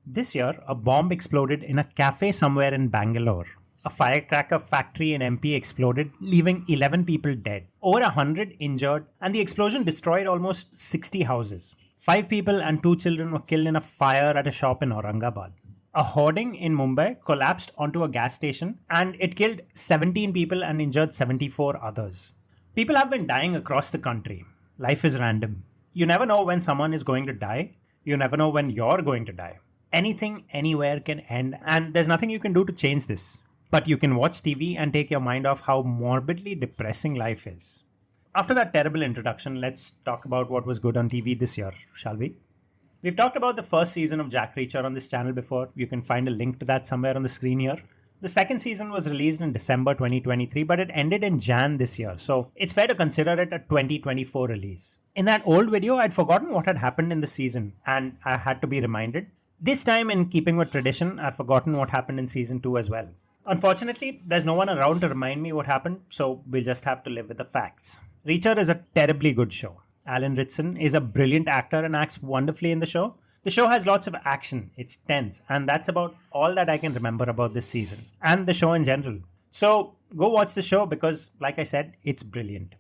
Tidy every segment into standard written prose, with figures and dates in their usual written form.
This year, a bomb exploded in a cafe somewhere in Bangalore. A firecracker factory in MP exploded, leaving 11 people dead, over 100 injured, and the explosion destroyed almost 60 houses. 5 people and 2 children were killed in a fire at a shop in Aurangabad. A hoarding in Mumbai collapsed onto a gas station and it killed 17 people and injured 74 others. People have been dying across the country. Life is random. You never know when someone is going to die. You never know when you're going to die. Anything, anywhere can end, and there's nothing you can do to change this. But you can watch TV and take your mind off how morbidly depressing life is. After that terrible introduction, let's talk about what was good on TV this year, shall we? We've talked about the first season of Jack Reacher on this channel before. You can find a link to that somewhere on the screen here. The second season was released in December 2023, but it ended in Jan this year, so it's fair to consider it a 2024 release. In that old video, I'd forgotten what had happened in the season, and I had to be reminded. This time, in keeping with tradition, I've forgotten what happened in season 2 as well. Unfortunately, there's no one around to remind me what happened, so we'll just have to live with the facts. Reacher is a terribly good show. Alan Ritchson is a brilliant actor and acts wonderfully in the show. The show has lots of action, it's tense, and that's about all that I can remember about this season, and the show in general. So, go watch the show because, like I said, it's brilliant.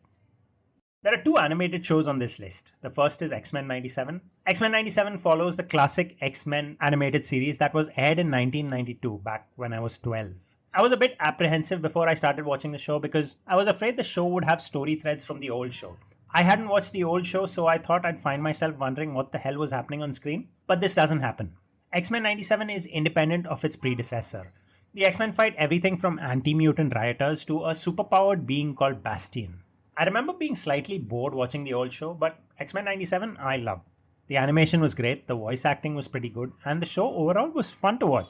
There are 2 animated shows on this list. The first is X-Men 97. X-Men 97 follows the classic X-Men animated series that was aired in 1992, back when I was 12. I was a bit apprehensive before I started watching the show because I was afraid the show would have story threads from the old show. I hadn't watched the old show, so I thought I'd find myself wondering what the hell was happening on screen. But this doesn't happen. X-Men 97 is independent of its predecessor. The X-Men fight everything from anti-mutant rioters to a superpowered being called Bastion. I remember being slightly bored watching the old show, but X-Men 97 I loved. The animation was great, the voice acting was pretty good, and the show overall was fun to watch.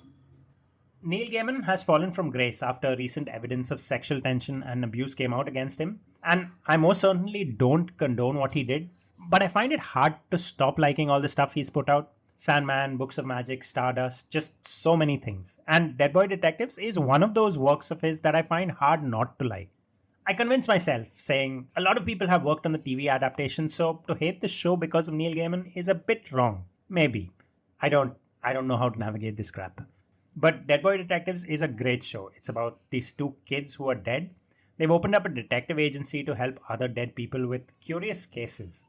Neil Gaiman has fallen from grace after recent evidence of sexual tension and abuse came out against him, and I most certainly don't condone what he did, but I find it hard to stop liking all the stuff he's put out. Sandman, Books of Magic, Stardust, just so many things. And Dead Boy Detectives is one of those works of his that I find hard not to like. I convinced myself, saying a lot of people have worked on the TV adaptation, so to hate the show because of Neil Gaiman is a bit wrong. Maybe. I don't know how to navigate this crap. But Dead Boy Detectives is a great show. It's about these 2 kids who are dead. They've opened up a detective agency to help other dead people with curious cases.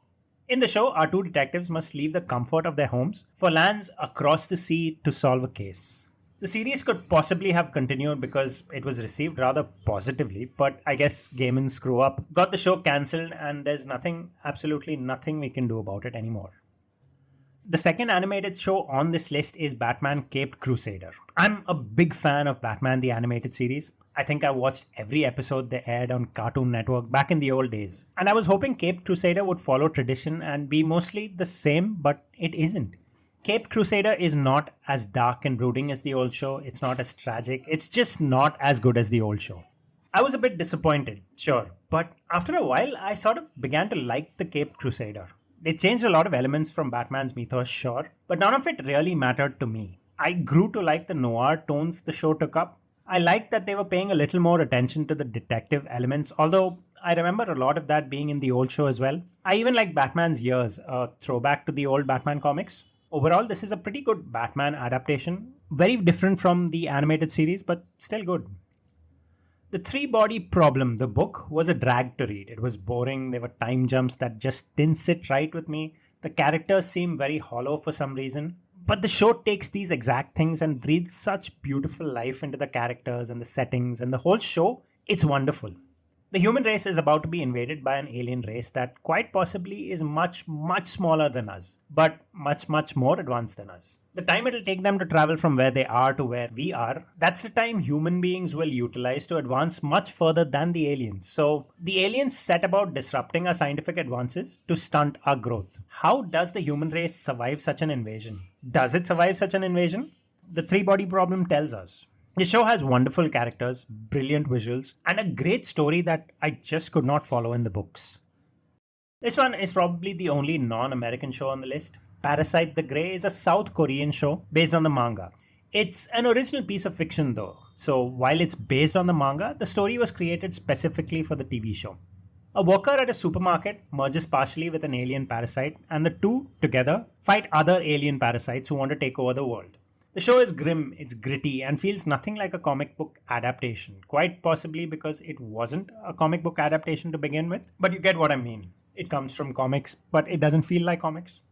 In the show, our 2 detectives must leave the comfort of their homes for lands across the sea to solve a case. The series could possibly have continued because it was received rather positively, but I guess Gaiman's screw up got the show cancelled and there's absolutely nothing we can do about it anymore. The second animated show on this list is Batman Caped Crusader. I'm a big fan of Batman the Animated Series. I think I watched every episode they aired on Cartoon Network back in the old days. And I was hoping Caped Crusader would follow tradition and be mostly the same, but it isn't. Caped Crusader is not as dark and brooding as the old show. It's not as tragic. It's just not as good as the old show. I was a bit disappointed, sure. But after a while, I sort of began to like the Caped Crusader. They changed a lot of elements from Batman's mythos, sure. But none of it really mattered to me. I grew to like the noir tones the show took up. I liked that they were paying a little more attention to the detective elements, although I remember a lot of that being in the old show as well. I even like Batman's Ears, a throwback to the old Batman comics. Overall, this is a pretty good Batman adaptation. Very different from the animated series, but still good. The 3-Body Problem, the book, was a drag to read. It was boring, there were time jumps that just didn't sit right with me. The characters seemed very hollow for some reason. But the show takes these exact things and breathes such beautiful life into the characters and the settings and the whole show. It's wonderful. The human race is about to be invaded by an alien race that quite possibly is much smaller than us, but much more advanced than us. The time it'll take them to travel from where they are to where we are, that's the time human beings will utilize to advance much further than the aliens. So the aliens set about disrupting our scientific advances to stunt our growth. How does the human race survive such an invasion? Does it survive such an invasion? The 3-Body Problem tells us. The show has wonderful characters, brilliant visuals, and a great story that I just could not follow in the books. This one is probably the only non-American show on the list. Parasyte the Grey is a South Korean show based on the manga. It's an original piece of fiction though, so while it's based on the manga, the story was created specifically for the TV show. A worker at a supermarket merges partially with an alien parasite, and the two together fight other alien parasites who want to take over the world. The show is grim, it's gritty, and feels nothing like a comic book adaptation, quite possibly because it wasn't a comic book adaptation to begin with, but you get what I mean. It comes from comics, but it doesn't feel like comics.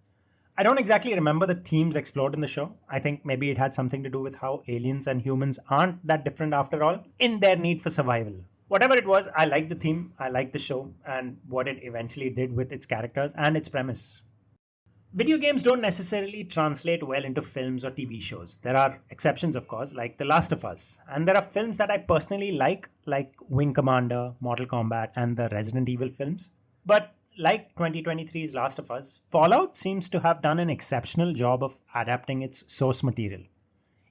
I don't exactly remember the themes explored in the show. I think maybe it had something to do with how aliens and humans aren't that different after all in their need for survival. Whatever it was, I liked the theme, I liked the show, and what it eventually did with its characters and its premise. Video games don't necessarily translate well into films or TV shows. There are exceptions, of course, like The Last of Us. And there are films that I personally like Wing Commander, Mortal Kombat, and the Resident Evil films. But like 2023's Last of Us, Fallout seems to have done an exceptional job of adapting its source material.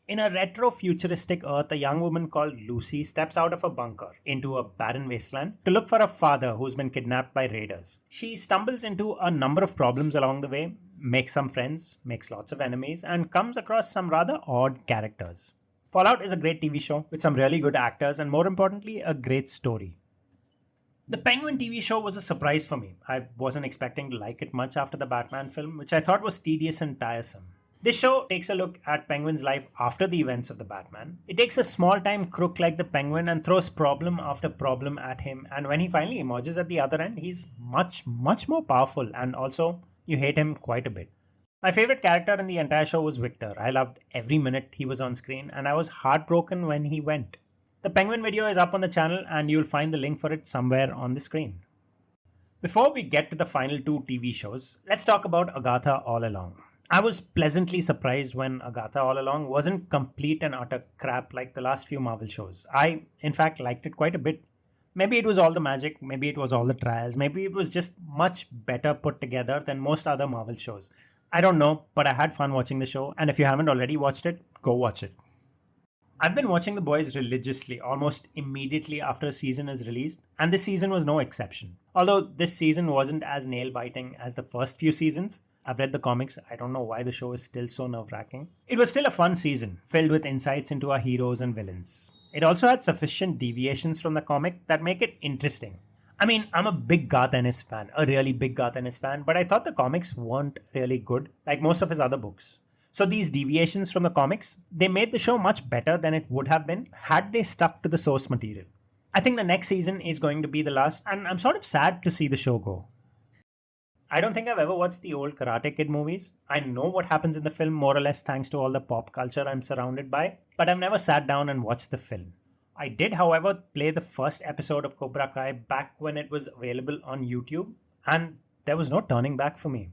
In a retro-futuristic Earth, a young woman called Lucy steps out of a bunker into a barren wasteland to look for a father who's been kidnapped by raiders. She stumbles into a number of problems along the way, makes some friends, makes lots of enemies, and comes across some rather odd characters. Fallout is a great TV show with some really good actors and, more importantly, a great story. The Penguin TV show was a surprise for me. I wasn't expecting to like it much after the Batman film, which I thought was tedious and tiresome. This show takes a look at Penguin's life after the events of the Batman. It takes a small-time crook like the Penguin and throws problem after problem at him, and when he finally emerges at the other end, he's much more powerful, and also you hate him quite a bit. My favorite character in the entire show was Victor. I loved every minute he was on screen, and I was heartbroken when he went. The Penguin video is up on the channel, and you'll find the link for it somewhere on the screen. Before we get to the final two TV shows, let's talk about Agatha All Along. I was pleasantly surprised when Agatha All Along wasn't complete and utter crap like the last few Marvel shows. I, in fact, liked it quite a bit. Maybe it was all the magic, maybe it was all the trials, maybe it was just much better put together than most other Marvel shows. I don't know, but I had fun watching the show, and if you haven't already watched it, go watch it. I've been watching The Boys religiously almost immediately after a season is released, and this season was no exception. Although this season wasn't as nail-biting as the first few seasons, I've read the comics, I don't know why the show is still so nerve-wracking. It was still a fun season, filled with insights into our heroes and villains. It also had sufficient deviations from the comic that make it interesting. I mean, I'm a big Garth Ennis fan, a really big Garth Ennis fan, but I thought the comics weren't really good, like most of his other books. So these deviations from the comics, they made the show much better than it would have been had they stuck to the source material. I think the next season is going to be the last, and I'm sort of sad to see the show go. I don't think I've ever watched the old Karate Kid movies. I know what happens in the film more or less thanks to all the pop culture I'm surrounded by, but I've never sat down and watched the film. I did, however, play the first episode of Cobra Kai back when it was available on YouTube, and there was no turning back for me.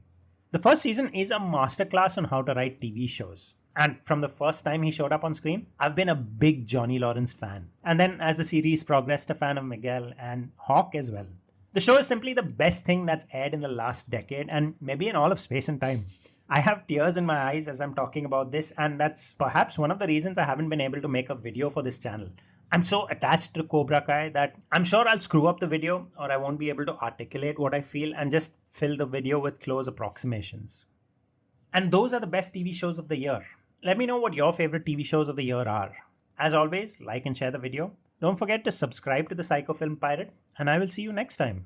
The first season is a masterclass on how to write TV shows. And from the first time he showed up on screen, I've been a big Johnny Lawrence fan. And then as the series progressed, a fan of Miguel and Hawk as well. The show is simply the best thing that's aired in the last decade and maybe in all of space and time. I have tears in my eyes as I'm talking about this, and that's perhaps one of the reasons I haven't been able to make a video for this channel. I'm so attached to Cobra Kai that I'm sure I'll screw up the video or I won't be able to articulate what I feel and just fill the video with close approximations. And those are the best TV shows of the year. Let me know what your favorite TV shows of the year are. As always, like and share the video. Don't forget to subscribe to the Psycho Film Pirate, and I will see you next time.